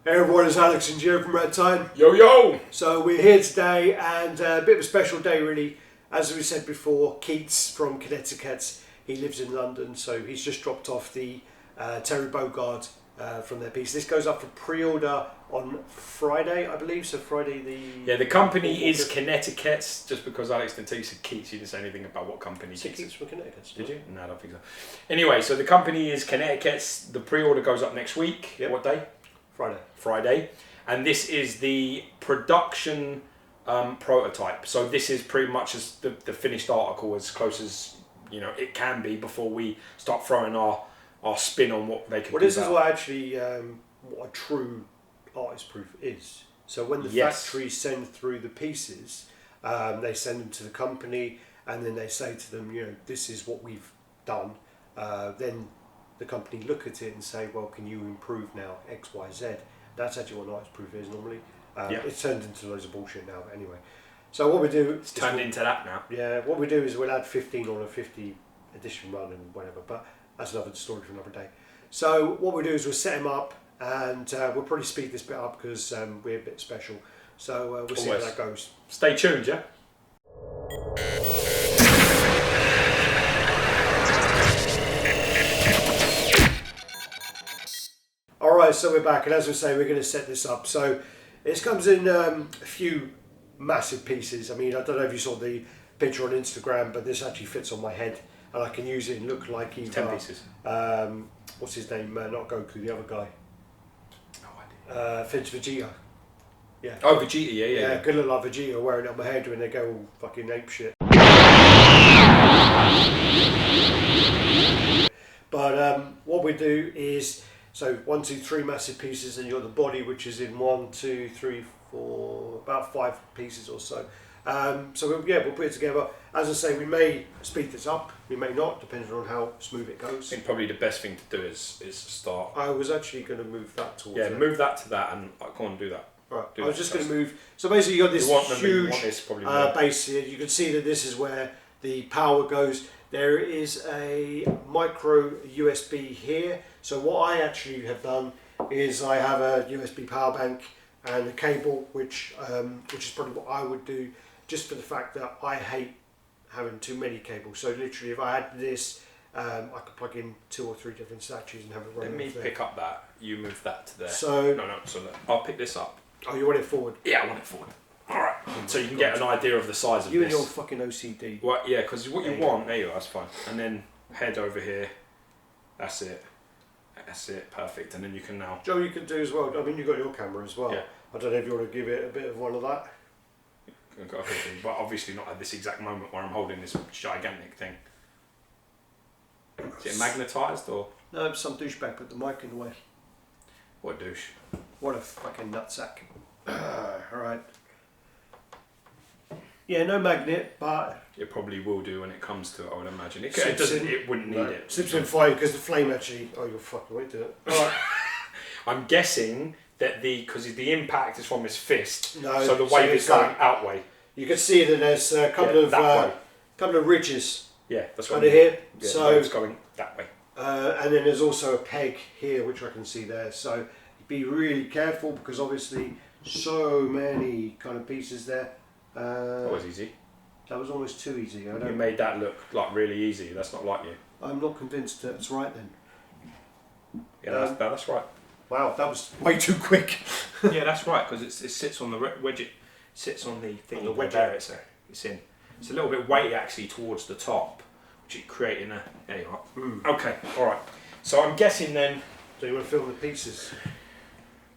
Hey everyone, it's Alex and Joe from RaddTitan. Yo yo! So we're here today and a bit of a special day really. As we said before, Keats from Kinetiquettes, he lives in London, so he's just dropped off the Terry Bogard from their piece. This goes up for pre-order on Friday, I believe, so Friday the... Yeah, the company is Kinetiquettes, just because Alex didn't tell you said Keats, you didn't say anything about what company Keats Keats is. from Kinetiquettes. Did you? No, I don't think so. Anyway, so the company is Kinetiquettes, the pre-order goes up next week. Yep. What day? Friday, and this is the production prototype. So this is pretty much as the finished article, as close as it can be before we start throwing our spin on what they can. Well, do this is what actually what a true artist proof is. So when the factories send through the pieces, they send them to the company, and then they say to them, this is what we've done. Then the company look at it and say, well, can you improve now X, Y, Z? That's actually what artist proof is normally. It's turned into loads of bullshit now, but anyway. So what we do... It's turned into that now. Yeah, what we do is we'll add 15 on a 50 edition run and whatever, but that's another story for another day. So what we do is we'll set them up, and we'll probably speed this bit up because we're a bit special. So we'll see how that goes. Stay tuned, yeah? Alright, so we're back, and as we say, we're going to set this up. So it comes in a few massive pieces. I mean, I don't know if you saw the picture on Instagram, but this actually fits on my head, and I can use it and look like either... 10 pieces. What's his name? Not Goku, the other guy. No idea. Finch Vegeta. Yeah. Oh, Vegeta, yeah. Yeah, good look like Vegeta wearing it on my head when they go all fucking ape shit. But what we do is... So 1, 2, 3 massive pieces, and you've got the body, which is in 1, 2, 3, 4, about 5 pieces or so. So we'll put it together. As I say, we may speed this up, we may not, depending on how smooth it goes. I think probably the best thing to do is start. I was actually going to move that towards. Yeah, move that to that, and I can't do that. Right. I was just going to move. So basically, you got this huge this base here. You can see that this is where the power goes. There is a micro USB here. So what I actually have done is I have a USB power bank and a cable, which is probably what I would do, just for the fact that I hate having too many cables. So literally, if I had this, I could plug in 2 or 3 different statues and have it running. Let me pick up that. You move that to there. So So I'll pick this up. Oh, you want it forward? Yeah, I want it forward. Alright, so you can get an idea of the size of you this. You and your fucking OCD. Well, yeah, because what you want, there you go, that's fine. And then head over here, that's it, perfect. And then you can now... Joe, you can do as well, I mean, you've got your camera as well. Yeah. I don't know if you want to give it a bit of one of that. But obviously not at this exact moment where I'm holding this gigantic thing. Is it magnetised or...? No, some douchebag put the mic in the way. What douche? What a fucking nutsack. Alright. Yeah, no magnet, but... It probably will do when it comes to it, I would imagine. It wouldn't need it. Slips in fine because the flame actually... Oh, you're fucking right to it. Alright. I'm guessing that because the impact is from his fist, no, so the wave is going outway. You can see that there's a couple of ridges. Yeah, that's what under here. Yeah, so it's going that way. And then there's also a peg here, which I can see there. So be really careful because obviously so many kind of pieces there. That was easy. That was almost too easy. You made that look like really easy. That's not like you. I'm not convinced that it's right then. Yeah, that's right. Wow, that was way too quick. Yeah, that's right because it sits on the wedge. It sits on the thing. The wedge there. It's in. It's a little bit weighty actually towards the top, which is creating a. There you are. Okay, all right. So I'm guessing then. Do you want to film the pieces?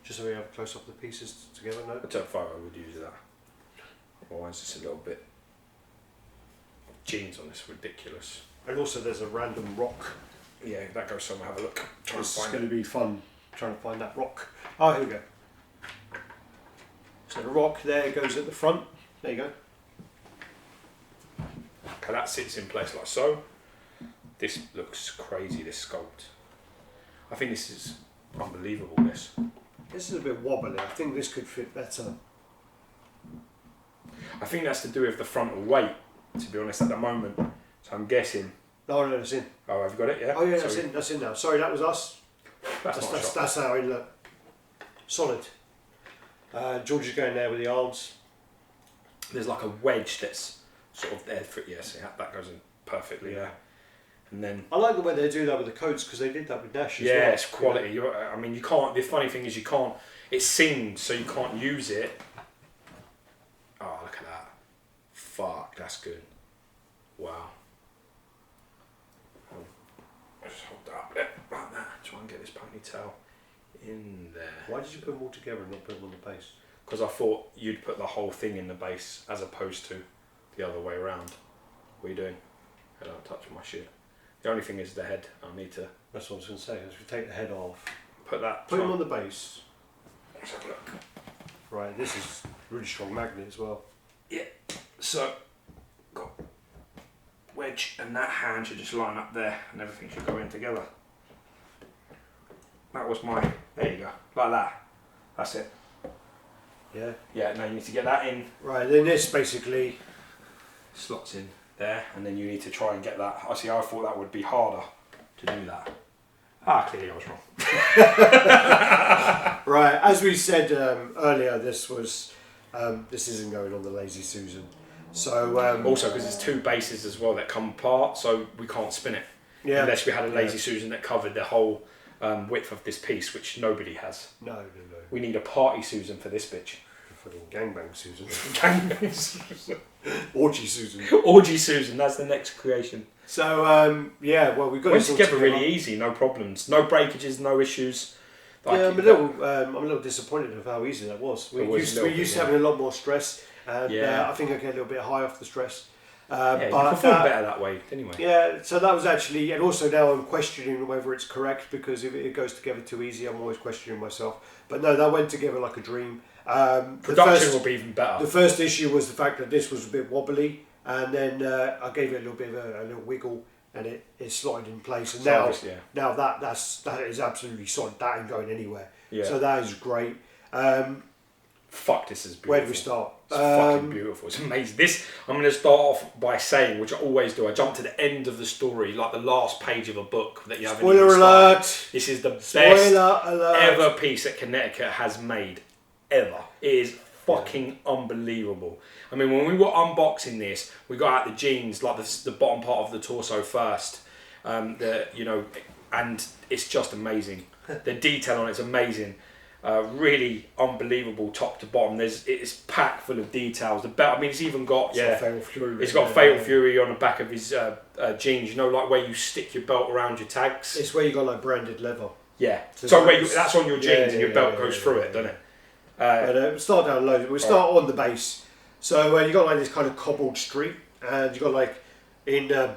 Just so we have close up the pieces together. No. I took photo. Would use that. Otherwise, it's a little bit. Jeans on this ridiculous. And also, there's a random rock. Yeah, that goes somewhere. Have a look. It's going to be fun trying to find that rock. Oh, here we go. So the rock there goes at the front. There you go. Okay, that sits in place like so. This looks crazy, this sculpt. I think this is unbelievable, this. This is a bit wobbly. I think this could fit better. I think that's to do with the frontal weight, to be honest, at the moment. So I'm guessing. No, it's in. Oh, have you got it? Yeah. Oh yeah, that's in now. Sorry, that was us. That's how I look. solid. George is going there with the arms. There's like a wedge that's sort of there for it. Yes, that goes in perfectly there. And then I like the way they do that with the coats because they did that with Nash as well. Yeah, it's quality. You know? I mean, you can't. The funny thing is, you can't. It's seamed, so you can't use it. Oh, look at that! Fuck, that's good. Wow. Just hold that up there, like that. Try and get this ponytail in there. Why did you put them all together and not put them on the base? Because I thought you'd put the whole thing in the base as opposed to the other way around. What are you doing? I don't touch my shit. The only thing is the head. I need to. That's what I was going to say. As we take the head off, put them on the base. Let's have a look. Right, this is really strong magnet as well. Yeah. So got wedge, and that hand should just line up there, and everything should go in together. That was my. There you go. Like that. That's it. Yeah. Yeah. Now you need to get that in. Right. Then this basically slots in there, and then you need to try and get that. I thought that would be harder to do that. Clearly I was wrong. Right, as we said earlier, this isn't going on the Lazy Susan. So also because there's two bases as well that come apart, so we can't spin it unless we had a Lazy Susan that covered the whole width of this piece, which nobody has. No. We need a party Susan for this bitch. Fucking gangbang Susan. Gangbang Susan. Orgy Susan. Orgy Susan, that's the next creation. So, well, we've got it together really easy, no problems. No breakages, no issues. Like, I'm a little disappointed with how easy that was. We used to having a lot more stress, and I think I get a little bit high off the stress. But you perform better that way, anyway. Yeah, so that was actually, and also now I'm questioning whether it's correct, because if it goes together too easy, I'm always questioning myself. But no, that went together like a dream. Production will be even better. The first issue was the fact that this was a bit wobbly, and then I gave it a little bit of a little wiggle, and it slotted in place. And now that is absolutely solid. That ain't going anywhere. Yeah. So that is great. Fuck, this is beautiful. Where do we start? It's fucking beautiful. It's amazing. This, I'm going to start off by saying, which I always do, I jump to the end of the story, like the last page of a book that you haven't even started. Spoiler alert! This is the best ever piece that Kinetiquette has made. Ever. It is fucking unbelievable. I mean, when we were unboxing this, we got out the jeans, like the bottom part of the torso first. And it's just amazing. The detail on it's amazing. Really unbelievable top to bottom. It's packed full of details. The belt, I mean, it's even got Fatal Fury. It's got Fatal Fury on the back of his jeans. You know, like where you stick your belt around your tags. It's where you got like branded leather. Yeah. So that's on your jeans and your belt goes through it, doesn't it? But start down low. We'll start on the base. So you got like this kind of cobbled street, and you got like in the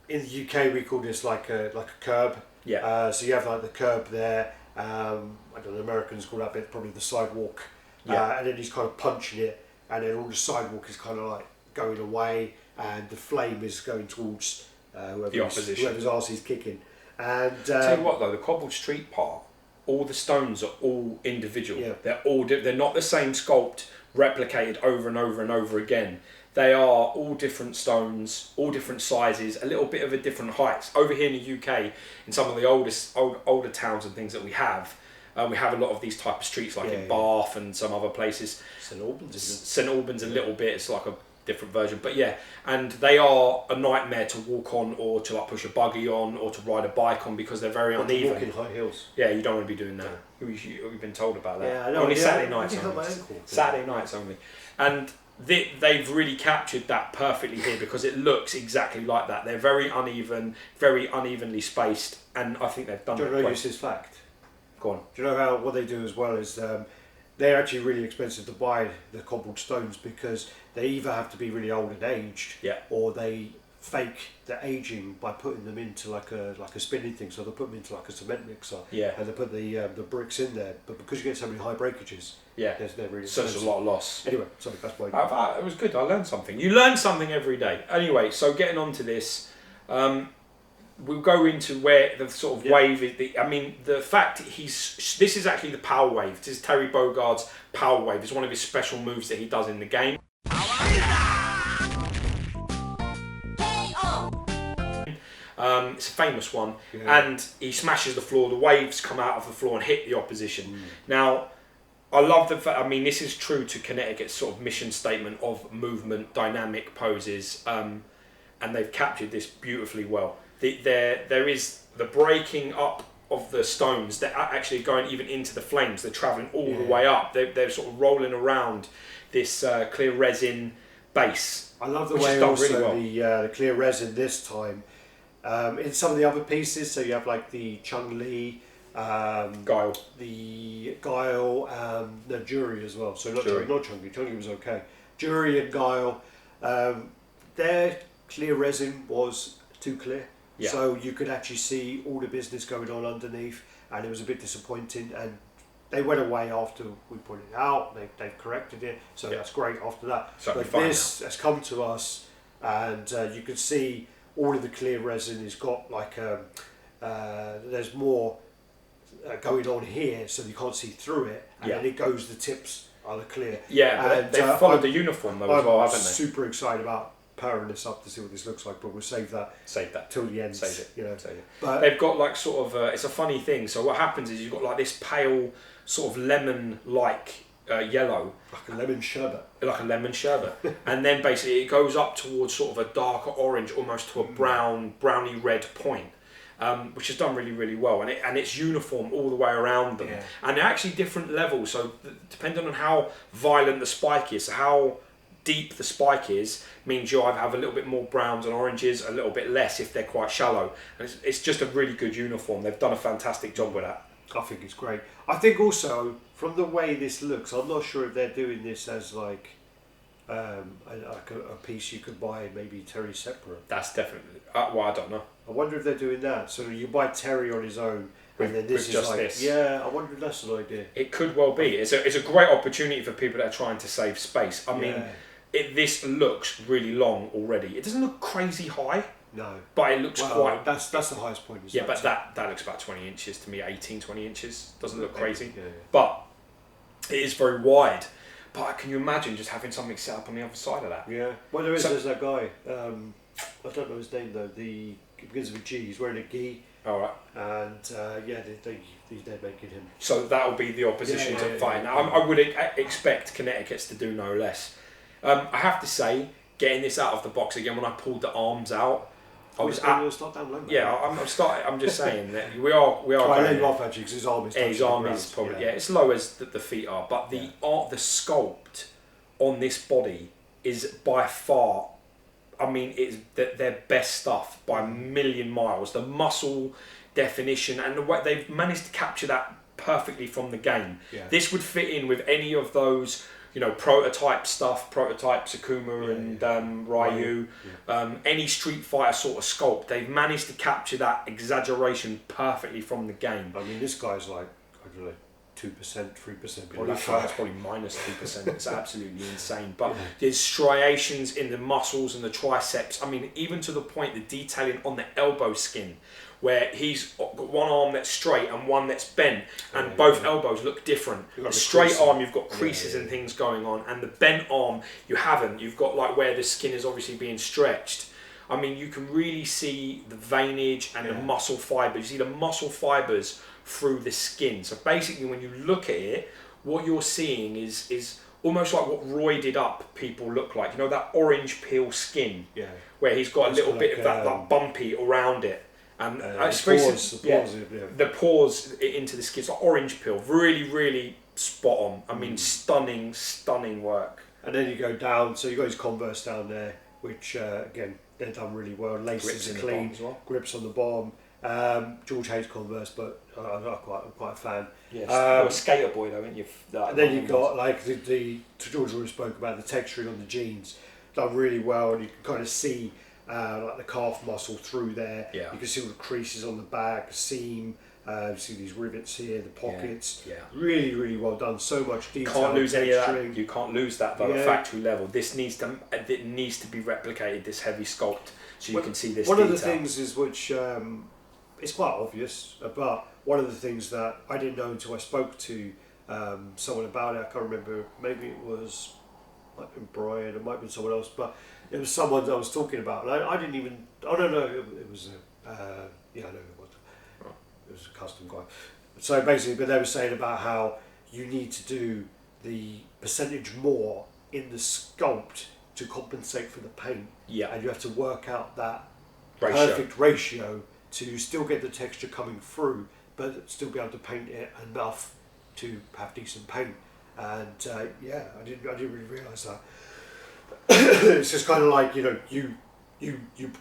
UK we call this like a curb. Yeah. So you have like the curb there. I don't know, Americans call that bit probably the sidewalk. And then he's kind of punching it, and then all the sidewalk is kind of like going away, and the flame is going towards whoever's arse he's kicking. And tell you what though, the cobbled street part, all the stones are all individual. Yeah. They're all they're not the same sculpt replicated over and over and over again. They are all different stones, all different sizes, a little bit of a different heights. Over here in the UK, in some of the older towns and things that we have a lot of these type of streets, like in Bath and some other places. St Albans, St Albans a little bit. It's like a different version, but yeah, and they are a nightmare to walk on, or to like push a buggy on, or to ride a bike on, because they're very uneven. Walk in high heels. Yeah, you don't want to be doing that. We've been told about that. Yeah, I know. Only Saturday nights only. Saturday nights only, and they've really captured that perfectly here, because it looks exactly like that. They're very uneven, very unevenly spaced, and I think they've done. Do you know this fact? Go on. Do you know what they do as well is they're actually really expensive to buy, the cobbled stones, because they either have to be really old and aged, or they fake the aging by putting them into like a spinning thing. So they put them into like a cement mixer, and they put the bricks in there. But because you get so many high breakages, they're really expensive. So there's a lot of loss. Anyway, sorry, that's my. It was good. I learned something. You learn something every day. Anyway, so getting on to this. We'll go into where the sort of wave is. The fact this is actually the power wave. This is Terry Bogard's power wave. It's one of his special moves that he does in the game. It's a famous one, and he smashes the floor. The waves come out of the floor and hit the opposition. Now, I love the fact. I mean, this is true to Kinetiquettes' sort of mission statement of movement, dynamic poses, and they've captured this beautifully well. There is the breaking up of the stones that are actually going even into the flames. They're travelling all the way up. They're sort of rolling around this clear resin base. I love the way also really well. The clear resin this time. In some of the other pieces, so you have like the Chung Li, Guile, the Guile, the Jury as well. So not Jury. Chung Li. Chung Li was okay. Jury and Guile, their clear resin was too clear. Yeah. So you could actually see all the business going on underneath, and it was a bit disappointing. And they went away after we put it out. They've corrected it, so that's great after that. But this has come to us, and you could see all of the clear resin has got like there's more going on here, so you can't see through it, and then it goes. The tips are the clear. Yeah, but they've followed the uniform though as well, haven't they? I'm super excited about powering this up to see what this looks like, but we'll save that till the end. Save it. You know. Save it. But they've got like sort of it's a funny thing. So what happens is you've got like this pale sort of lemon-like yellow, like a lemon sherbet, and then basically it goes up towards sort of a darker orange, almost to a browny red point. Which is done really, really well, and it's uniform all the way around them, and they're actually different levels. So depending on how violent the spike is, so how deep the spike is, means you either have a little bit more browns and oranges, a little bit less if they're quite shallow. And it's just a really good uniform. They've done a fantastic job with that. I think it's great. I think also from the way this looks, I'm not sure if they're doing this as like a piece you could buy maybe Terry separate. That's definitely. Well, I don't know. I wonder if they're doing that. So you buy Terry on his own, and then this is just like this. Yeah, I wonder if that's an idea. It could well be. It's a great opportunity for people that are trying to save space. I mean, this looks really long already. It doesn't look crazy high. No. But it looks quite. That's the highest point. Yeah, but that looks about 20 inches to me. 18, 20 inches doesn't look crazy. Yeah. But it is very wide. But can you imagine just having something set up on the other side of that? Yeah. Well, there's that guy. I don't know his name though. It begins with a G. He's wearing a gi. All right. And they're making him. So that will be the opposition to fight. Now, I would expect Kinetiquettes to do no less. I have to say, getting this out of the box again, when I pulled the arms out, I was start down low. Yeah, I'm just saying that we are. I let him off actually because his arm is. His arm is probably it's low as the feet are, but the sculpt on this body is by far. I mean, it's their best stuff by a million miles. The muscle definition and the way they've managed to capture that perfectly from the game. Yeah. This would fit in with any of those, prototype stuff, prototype Sakuma and Ryu, any Street Fighter sort of sculpt. They've managed to capture that exaggeration perfectly from the game. I mean, this guy's like, I don't know, 2%, 3% body that's probably minus 2%. It's absolutely insane. But there's striations in the muscles and the triceps. I mean, even to the point, the detailing on the elbow skin, where he's got one arm that's straight and one that's bent, and both elbows look different. The straight arm, you've got creases and things going on, and the bent arm, you haven't. You've got like where the skin is obviously being stretched. I mean, you can really see the veinage and the muscle fibers. You see the muscle fibers through the skin. So basically, when you look at it, what you're seeing is almost like what roided up people look like. You know, that orange peel skin, where he's got a little bit of that like bumpy around it. And the pores into the skin. It's like orange peel. Really, really spot on. I mean, stunning work. And then you go down, so you've got his Converse down there, which, again, they're done really well. Laces are clean, grips on the bottom. George hates Converse, but I'm quite a fan. Yes, you're a skater boy though, aren't you? And then you've got like George already spoke about the texturing on the jeans, done really well, and you can kind of see like the calf muscle through there. Yeah. You can see all the creases on the back, the seam. You see these rivets here, the pockets. Yeah. Really, really well done. So much detail. Can't lose any of that. You can't lose that though at factory level. It needs to be replicated. This heavy sculpt, so you can see this. One of the things is which it's quite obvious, but one of the things that I didn't know until I spoke to someone about it. I can't remember. Maybe it might have been Brian. It might have been someone else, but it was someone that I was talking about, and I didn't even. I don't know. It was I know it was. It was a custom guy. So basically, but they were saying about how you need to do the percentage more in the sculpt to compensate for the paint. Yeah. And you have to work out that Ratio. perfect ratio to still get the texture coming through, but still be able to paint it enough to have decent paint. And yeah, I didn't really realise that. It's just kind of like, you know, you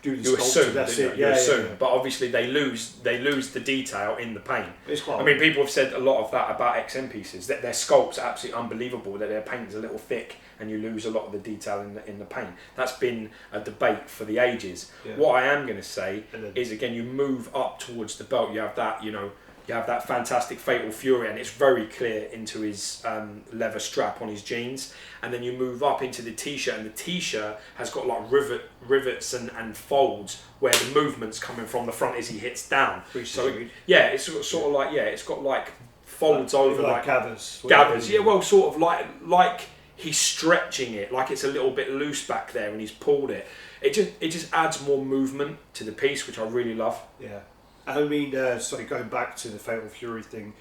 do the sculpture, that's it. You assume. But obviously they lose the detail in the paint. It's quite. I mean, people have said a lot of that about XM pieces, that their sculpts are absolutely unbelievable, that their paint is a little thick and you lose a lot of the detail in the paint. That's been a debate for the ages. Yeah. What I am going to say is, again, you move up towards the belt, you have that, you know, you have that fantastic Fatal Fury, and it's very clear into his leather strap on his jeans. And then you move up into the t-shirt, and the t-shirt has got like rivets and folds where the movement's coming from the front as he hits down. So yeah, it's sort of like, yeah, it's got like folds over like gathers. Yeah, well, sort of like he's stretching it, like it's a little bit loose back there, and he's pulled it. It just adds more movement to the piece, which I really love. Yeah. I mean, sorry, going back to the Fatal Fury thing,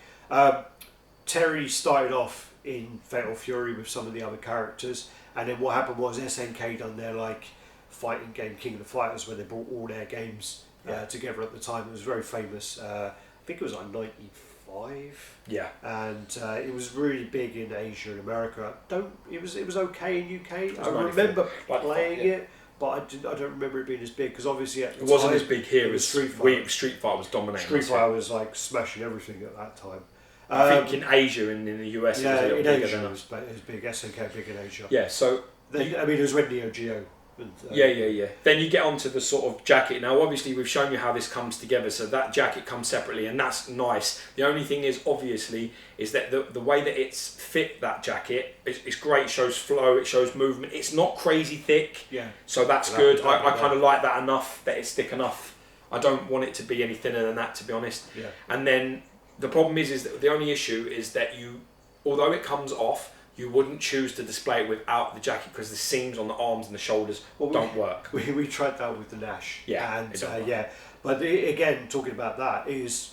Terry started off in Fatal Fury with some of the other characters, and then what happened was SNK done their like fighting game King of the Fighters, where they brought all their games together at the time. It was very famous. I think it was like 95. Yeah. And it was really big in Asia and America. It was okay in UK. I 94. remember playing it. But I don't remember it being as big, because obviously at the it wasn't time, as big here as Street Fighter. Street Fighter was dominating. Street Fighter was like smashing everything at that time. I think in Asia and in the US it was a little bigger Asia than us. It was big. SNK big in Asia. Yeah, so Then, I mean, it was when Neo Geo. And, yeah. Then you get onto the sort of jacket. Now, obviously, we've shown you how this comes together. So that jacket comes separately, and that's nice. The only thing is, obviously, is that the way that it's fit, that jacket, it's great. It shows flow. It shows movement. It's not crazy thick. Yeah. So that's good. I kind of like that enough, that it's thick enough. I don't want it to be any thinner than that, to be honest. Yeah. And then the problem is that the only issue is that although it comes off, you wouldn't choose to display it without the jacket, because the seams on the arms and the shoulders don't work. We tried that with the Nash. Yeah. And but again, talking about that, this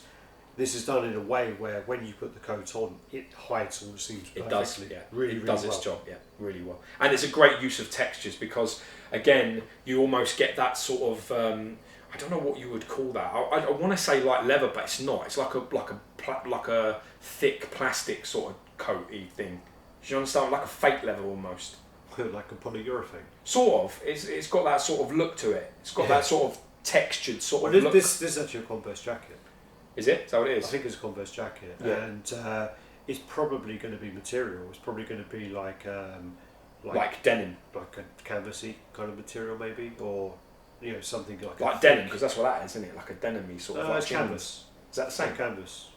is done in a way where when you put the coat on, it hides all the seams perfectly. It does, yeah. Really does well. its job, yeah, really well. And it's a great use of textures, because again, you almost get that sort of I don't know what you would call that. I want to say like leather, but it's not. It's like a thick plastic sort of coaty thing. Do you understand? Like a fake leather almost. Like a polyurethane. Sort of. It's got that sort of look to it. It's got that sort of textured sort of look. This is actually a Converse jacket. Is it? Is that what it is? I think it's a Converse jacket. Yeah. And it's probably going to be material. It's probably going to be like denim. Like a canvasy kind of material maybe, or something like denim, because that's what that is, isn't it? Like a denim-y sort of. It's canvas. Is that the same? Canvas.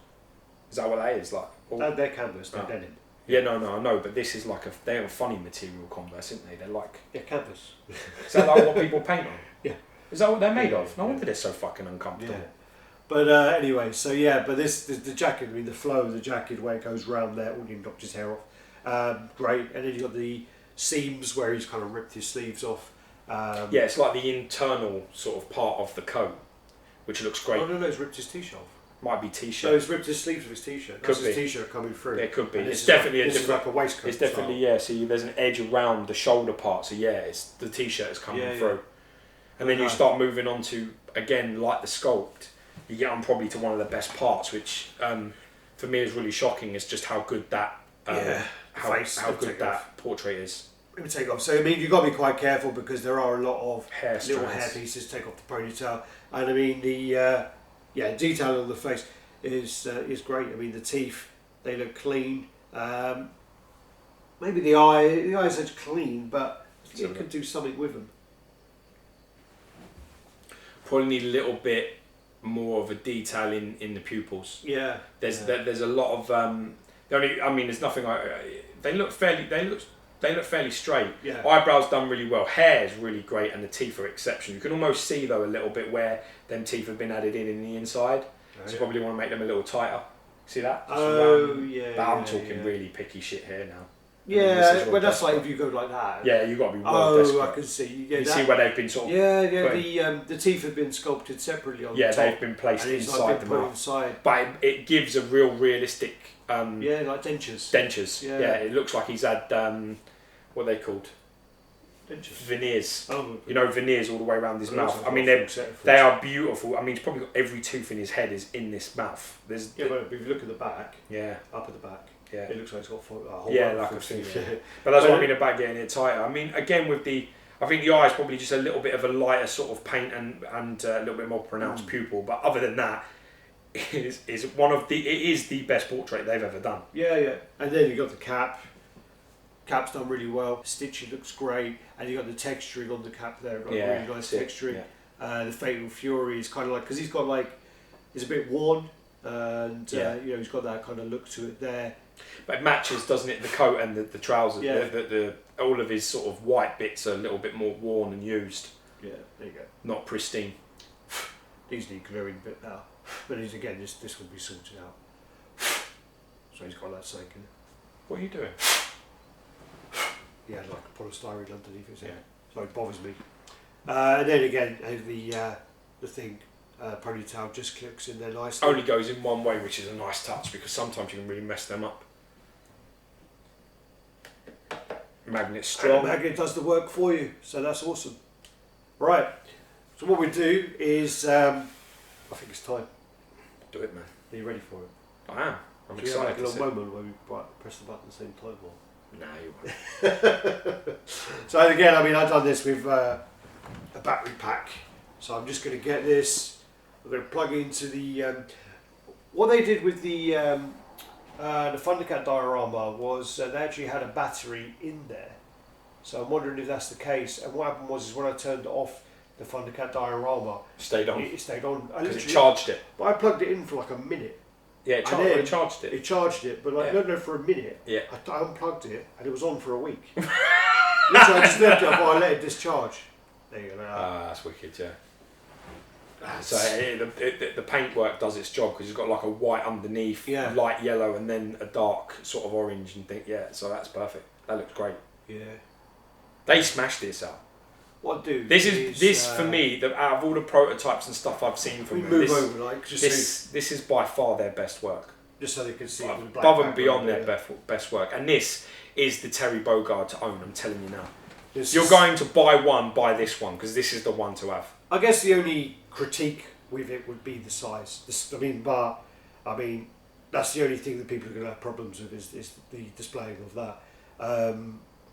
Is that what that is? Like they're canvas. They're denim. Yeah, no, I know, but this is like they're a funny material, Converse, isn't they? They're like... Yeah, canvas. Is that like what people paint on? Yeah. Is that what they're made of? No wonder they're so fucking uncomfortable. Yeah. But anyway, so yeah, but the jacket, I mean, the flow of the jacket, where it goes round there, all knocked his hair off. Great. And then you've got the seams where he's kind of ripped his sleeves off. Yeah, it's like the internal sort of part of the coat, which looks great. Oh, no, he's ripped his t-shirt off. Might be t-shirt. No, he's ripped his sleeves of his t-shirt. That's his t-shirt coming through. Yeah, it could be. And It's definitely this is like a waistcoat. It's definitely So there's an edge around the shoulder part. So yeah, it's the t-shirt is coming through. And then you start moving on to, again, like the sculpt. You get on probably to one of the best parts, which for me is really shocking. Is just how good that how good that portrait is. Let me take off. So I mean, you've got to be quite careful, because there are a lot of little hair strands. pieces. Take off the ponytail, and I mean the detail on the face is great. I mean, the teeth, they look clean. Maybe the eyes are clean, but it could do something with them. Probably need a little bit more of a detail in the pupils. Yeah. There's a lot of there's nothing they look fairly straight. Yeah. Eyebrows done really well. Hair is really great, and the teeth are exceptional. You can almost see though a little bit where them teeth have been added in the inside. So you probably want to make them a little tighter. See that? Oh, yeah. But I'm talking really picky shit here now. Yeah, well, that's like if you go like that. Yeah, you've got to be well desperate. I can see. Yeah, you see where they've been sort of... the teeth have been sculpted separately on the top. Yeah, they've been placed inside the mouth. Inside. But it gives a real realistic... like dentures. Dentures, yeah. It looks like he's had, what are they called? Dentures. Veneers. Oh, veneers all the way around his mouth. I mean, they are beautiful. I mean, he's probably got every tooth in his head is in this mouth. But if you look at the back, up at the back, it looks like it's got a whole like a thing. But that's what I mean about getting it tighter. I mean, again, I think the eye is probably just a little bit of a lighter sort of paint and a little bit more pronounced pupil. But other than that, it is the best portrait they've ever done. Yeah. And then you got the cap. Cap's done really well. Stitching looks great, and you got the texturing on the cap there. Really nice texturing. The Fatal Fury is kind of like, because he's got like, it's a bit worn, and he's got that kind of look to it there. But it matches, doesn't it? The coat and the trousers. Yeah. All of his sort of white bits are a little bit more worn and used. Yeah, there you go. Not pristine. These need gluing a bit now, but again, this will be sorted out. So he's got that sank in it. What are you doing? Yeah, like a polystyrene underneath his head. So it bothers me. And then again, the thing, ponytail just clicks in there nicely. Only goes in one way, which is a nice touch, because sometimes you can really mess them up. Magnet's strong. And the magnet does the work for you, so that's awesome. Right, so what we do is, I think it's time. Do it, man. Are you ready for it? I am. I'm excited. You have like a little moment where we press the button at the same time, or? No, you won't. So again, I mean, I've done this with a battery pack. So I'm just going to get this. I'm going to plug it into the. What they did with the Thundercat diorama was they actually had a battery in there. So I'm wondering if that's the case. And what happened was, is when I turned off the Thundercat diorama, stayed on. It stayed on. Because it charged it. But I plugged it in for like a minute. Yeah, it charged it. It charged it, but like, no, for a minute. Yeah. I unplugged it and it was on for a week. Literally, I just left it up while I let it discharge. There you go. That's wicked, yeah. So the paintwork does its job, because you've got like a white underneath, light yellow, and then a dark sort of orange, and so that's perfect. That looks great. Yeah. They smashed this out. What do? This for me, out of all the prototypes and stuff I've seen from them, this is by far their best work. Just so they can see above and beyond their best work. And this is the Terry Bogard to own, I'm telling you now. You're going to buy this one, because this is the one to have. I guess the only critique with it would be the size. That's the only thing that people are going to have problems with is the displaying of that.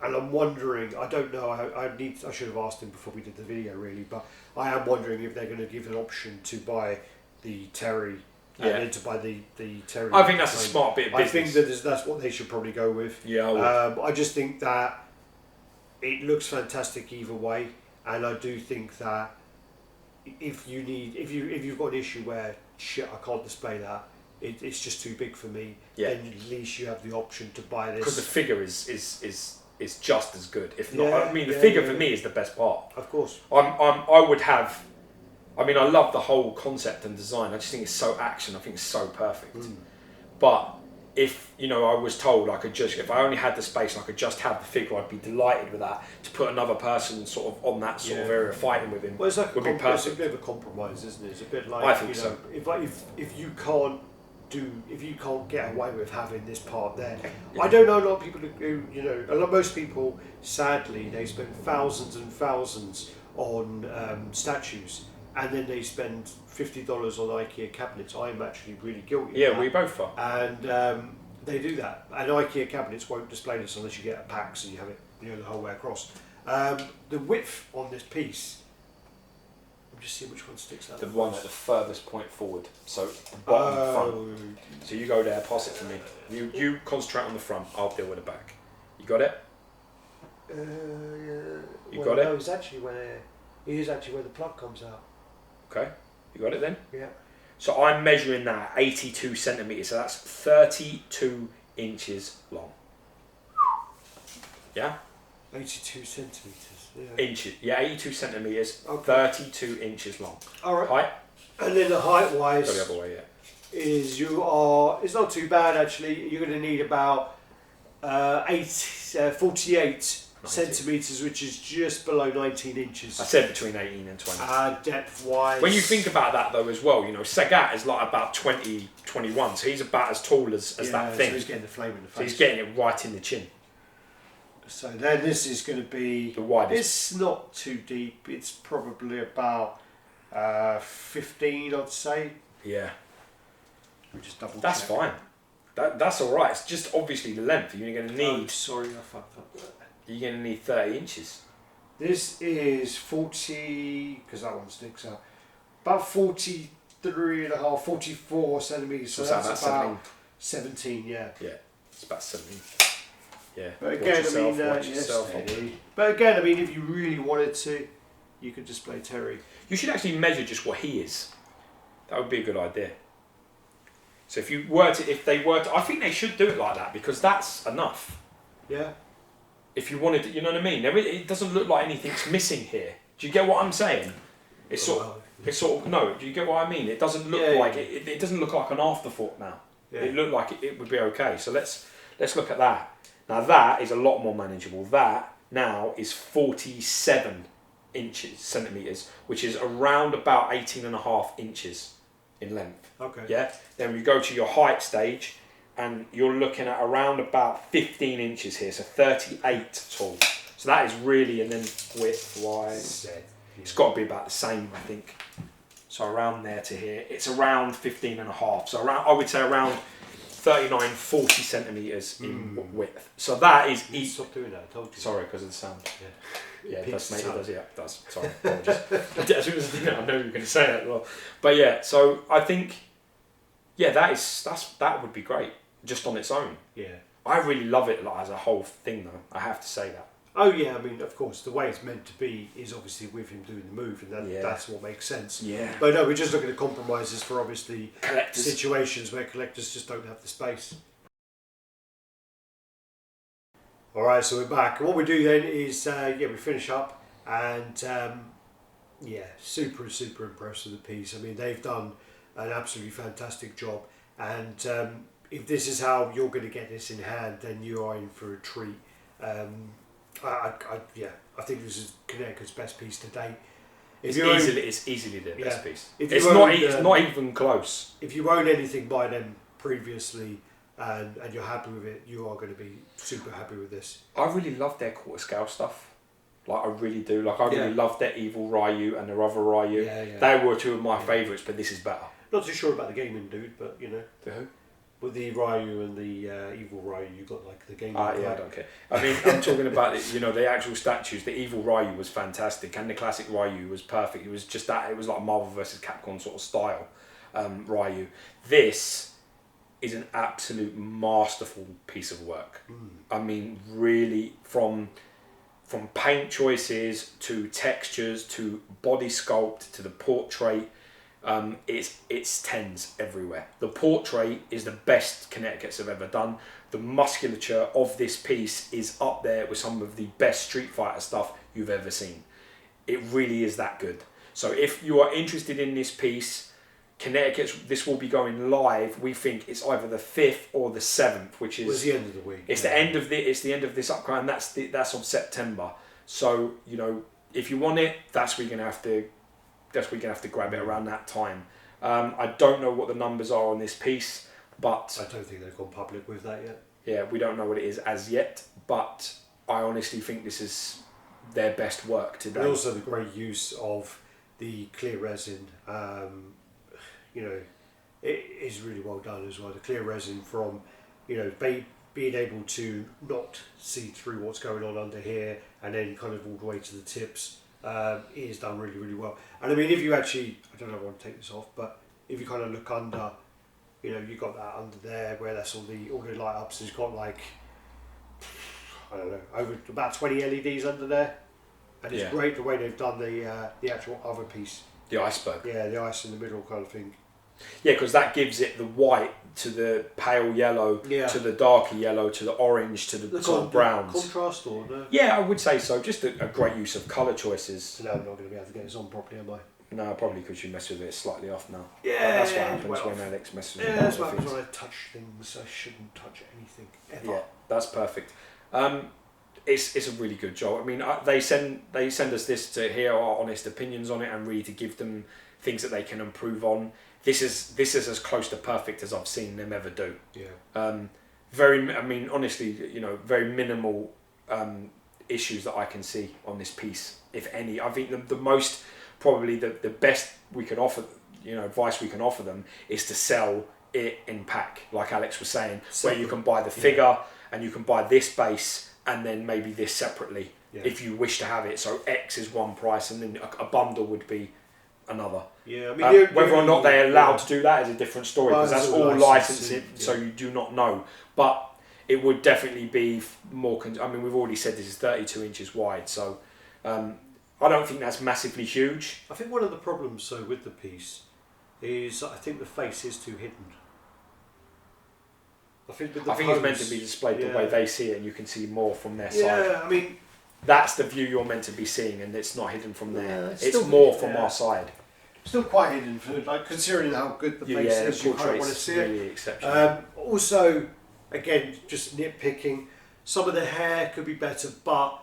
And I'm wondering, I don't know, I should have asked him before we did the video really, but I am wondering if they're going to give an option to buy the Terry and then to buy the Terry. I think that's a smart bit of business. I think that's what they should probably go with. Yeah, I would. I just think that it looks fantastic either way, and I do think that if you've got an issue where shit, I can't display that, it's just too big for me, then at least you have the option to buy this. Because the figure is just as good, if not. The figure for me is the best part. Of course. I would have. I love the whole concept and design. I just think it's so action. I think it's so perfect. But if I was told I could if I only had the space and I could just have the figure, I'd be delighted with that. To put another person sort of on that sort of area fighting with him, it's like would be perfect. It's a bit of a compromise, isn't it? It's a bit like, I think so. If you can't get away with having this part there, I don't know a lot of people who most people, sadly, they spend thousands and thousands on statues, and then they spend $50 on IKEA cabinets. I'm actually really guilty of that. We both are. And they do that, and IKEA cabinets won't display this unless you get a pack, so you have it the whole way across. The width on this piece, just see which one sticks out. The one at the furthest point forward, so the bottom front. So you go there, pass it to me. You concentrate on the front. I'll deal with the back. You got it? You got it? No, it is actually where the plug comes out. Okay, you got it then? Yeah. So I'm measuring that 82 centimetres, so that's 32 inches long. Yeah? 82 centimetres. Yeah. Inches, 82 centimetres, okay. 32 inches long. All right. Height? And then the height-wise, go the other way, it's not too bad actually. You're going to need about 48 centimetres, which is just below 19 inches. I said between 18 and 20. Depth wise. When you think about that though as well, you know, Sagat is like about 20, 21, so he's about as tall as that thing. So he's getting the flame in the face. So he's getting it right in the chin. So then this is going to be... the widest. It's not too deep. It's probably about 15, I'd say. Yeah. We just double That's check. fine. That's alright. It's just obviously the length. You're going to need... Oh, sorry, I fucked up. You're going to need 30 inches. This is 40, because that one sticks out, about 43 and a half, 44 centimetres. So that's about 17, yeah. Yeah, it's about 17. Yeah. But again, but again, I mean, if you really wanted to, you could display Terry. You should actually measure just what he is. That would be a good idea. So if they were to, I think they should do it like that because that's enough. Yeah. If you wanted to, you know what I mean? It doesn't look like anything's missing here. Do you get what I'm saying? It's sort of, no, do you get what I mean? It doesn't look like, it doesn't look like an afterthought now. Yeah. It looked like it would be okay. So let's look at that. Now that is a lot more manageable. That now is 47 centimetres, which is around about 18 and a half inches in length. Okay. Yeah. Then we go to your height stage, and you're looking at around about 15 inches here, so 38 tall. So that is really, and then width-wise, it's got to be about the same, I think. So around there to here, it's around 15 and a half. So around, I would say around 39, 40 centimetres in width. So that is... Stop doing that, I told you. Sorry, because of the sound. Yeah, it does, mate, it does, yeah, it does. Sorry, apologies. As soon as I know you were going to say it. Well, but yeah, so I think, yeah, that would be great. Just on its own. Yeah. I really love it like, as a whole thing though, I have to say that. Oh yeah, I mean, of course, the way it's meant to be is obviously with him doing the move, and that's what makes sense. Yeah. But no, we're just looking at compromises for obviously collectors. Situations where collectors just don't have the space. Alright, so we're back. And what we do then is, we finish up, and super impressed with the piece. I mean, they've done an absolutely fantastic job, and if this is how you're going to get this in hand, then you are in for a treat. I think this is Kinetiquettes' best piece to date. It's easily their best piece. It's not even close. If you own anything by them previously and you're happy with it, you are going to be super happy with this. I really love their quarter scale stuff. Like I really do. Like I really love their Evil Ryu and their other Ryu. Yeah. They were two of my favourites, but this is better. Not too sure about the gaming dude, but you know. The who? With the Ryu and the Evil Ryu, you got like the game. Yeah, I don't care. I mean, I'm talking about the actual statues. The Evil Ryu was fantastic, and the classic Ryu was perfect. It was just that it was like Marvel vs. Capcom sort of style Ryu. This is an absolute masterful piece of work. I mean, really, from paint choices to textures to body sculpt to the portrait. It's tens everywhere. The portrait is the best Kinetiquettes have ever done. The musculature of this piece is up there with some of the best Street Fighter stuff you've ever seen. It really is that good. So if you are interested in this piece, Kinetiquettes, this will be going live. We think it's either the 5th or the 7th, which is the end of the week. It's the end of this upcoming. That's of September. So if you want it, that's where you're gonna have to grab it around that time. I don't know what the numbers are on this piece, but I don't think they've gone public with that yet. Yeah, we don't know what it is as yet, but I honestly think this is their best work today. And also the great use of the clear resin. It is really well done as well. The clear resin from, being able to not see through what's going on under here, and then kind of all the way to the tips. It is done really, really well. And I mean, if you actually, I don't know if I want to take this off, but if you kind of look under, you got that under there where that's all the light ups. It's got like, I don't know, over about 20 LEDs under there, and it's great the way they've done the actual other piece. The iceberg. Yeah, the ice in the middle kind of thing. Yeah, because that gives it the white to the pale yellow to the darker yellow to the orange to the sort of browns. Contrast or no? Yeah, I would say so. Just a great use of colour choices. So now I'm not going to be able to get this on properly, am I? No, probably because you mess with it slightly off now. Yeah, that's what happens when Alex messes with it. Yeah, that's what happens when I touch things. I shouldn't touch anything ever. Yeah, That's perfect. It's a really good job. I mean, they send us this to hear our honest opinions on it and really to give them things that they can improve on. This is as close to perfect as I've seen them ever do. Yeah. I mean, honestly, very minimal issues that I can see on this piece, if any. I think the most, probably the best we could offer, advice we can offer them is to sell it in pack, like Alex was saying, where you can buy the figure and you can buy this base and then maybe this separately if you wish to have it. So X is one price and then a bundle would be another. Yeah, I mean, whether or not they're allowed to do that is a different story, because that's all licensing, so you do not know. But it would definitely be more. I mean, we've already said this is 32 inches wide, so I don't think that's massively huge. I think one of the problems though with the piece is I think the face is too hidden. I think it's meant to be displayed the way they see it, and you can see more from their side. Yeah, I mean, that's the view you're meant to be seeing, and it's not hidden from there. It's more from our side. Still quite hidden, considering how good the face is. You kind of want to see really it. Exceptional. Also, again, just nitpicking. Some of the hair could be better, but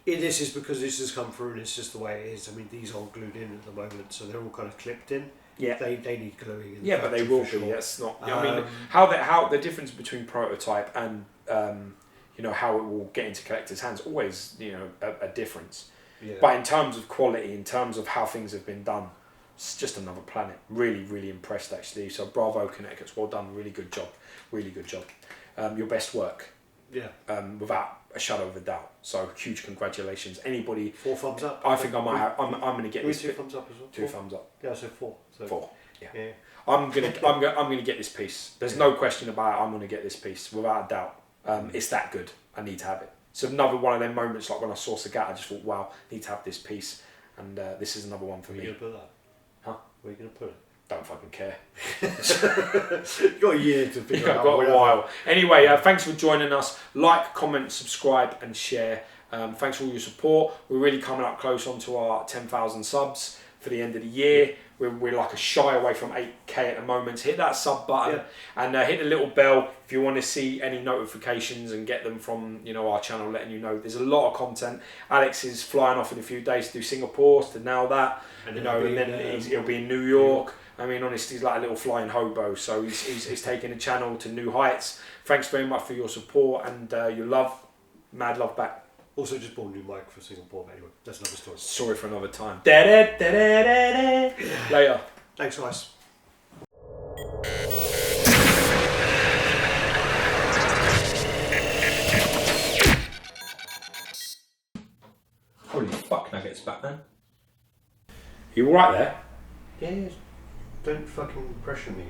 this is because this has come through, and it's just the way it is. I mean, these aren't glued in at the moment, so they're all kind of clipped in. Yeah, they need gluing. Yeah, but they will be. Sure. That's not. I mean, how the difference between prototype and how it will get into collectors' hands, always a difference. Yeah. But in terms of quality, in terms of how things have been done, it's just another planet. Really, really impressed actually. So bravo, Kinetiquettes, well done. Really good job. Really good job. Your best work. Yeah. Without a shadow of a doubt. So huge congratulations. Anybody? 4 thumbs up. I think I might have. I'm going to get this. 2 thumbs up as well. 2 thumbs up. Yeah, I said 4. So 4. Yeah. I'm gonna get this piece. There's no question about it. I'm gonna get this piece without a doubt. It's that good. I need to have it. So another one of them moments, like when I saw Sagat, I just thought, wow, I need to have this piece, and this is another one for me. Where are you gonna put that? Huh? Where are you gonna put it? Don't fucking care. You've got a year to figure out. I've got a while. Anyway, thanks for joining us. Like, comment, subscribe, and share. Thanks for all your support. We're really coming up close onto our 10,000 subs for the end of the year. We're like a shy away from 8k at the moment. So hit that sub button and hit the little bell if you want to see any notifications and get them from our channel, letting you know there's a lot of content. Alex is flying off in a few days to do Singapore, to nail that, and then he'll be in New York. I mean, honestly, he's like a little flying hobo, so he's taking the channel to new heights. Thanks very much for your support and your love. Mad love back. Also just bought a new mic for Singapore, but anyway, that's another story. Sorry for another time. Later. Thanks, guys. Holy fuck, Nuggets, Batman. You alright there? Yeah, don't fucking pressure me.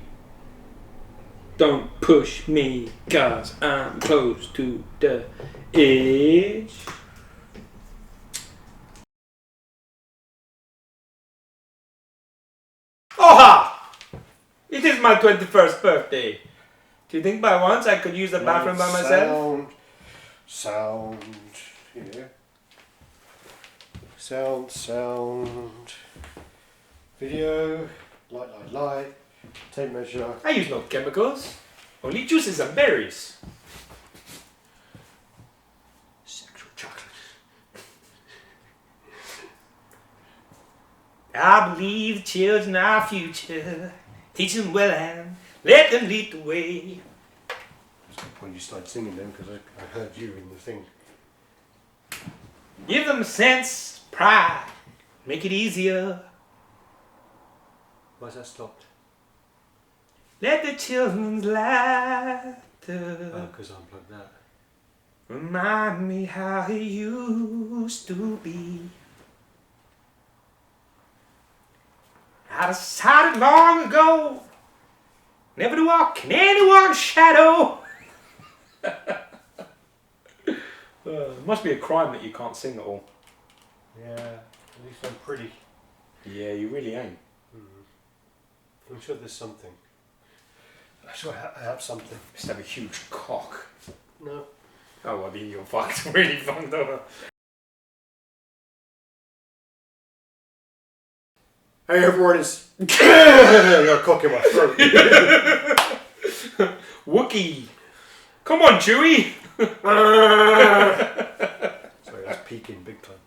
Don't push me, cause I'm close to the edge. Oha! It is my 21st birthday. Do you think by once I could use the bathroom by myself? Sound. Here. Sound. Video. Light. Tape measure. I use no chemicals. Only juices and berries. Sexual chocolate. I believe the children are our future. Teach them well and let them lead the way. It's a good point you started singing them, because I heard you in the thing. Give them a sense of pride. Make it easier. Why's that stopped? Let the children's laughter because I unplugged that. remind me how it used to be. I decided long ago never to walk in anyone's shadow. It must be a crime that you can't sing at all. Yeah, at least I'm pretty. Yeah, you really ain't. I'm sure there's something. I'm sure I have something. Just have a huge cock. No. Oh, I mean, you're fucked. Really fucked over. Hey everyone, it's got a cock in my throat. Wookie. Come on, Chewie! Sorry, that's peaking big time.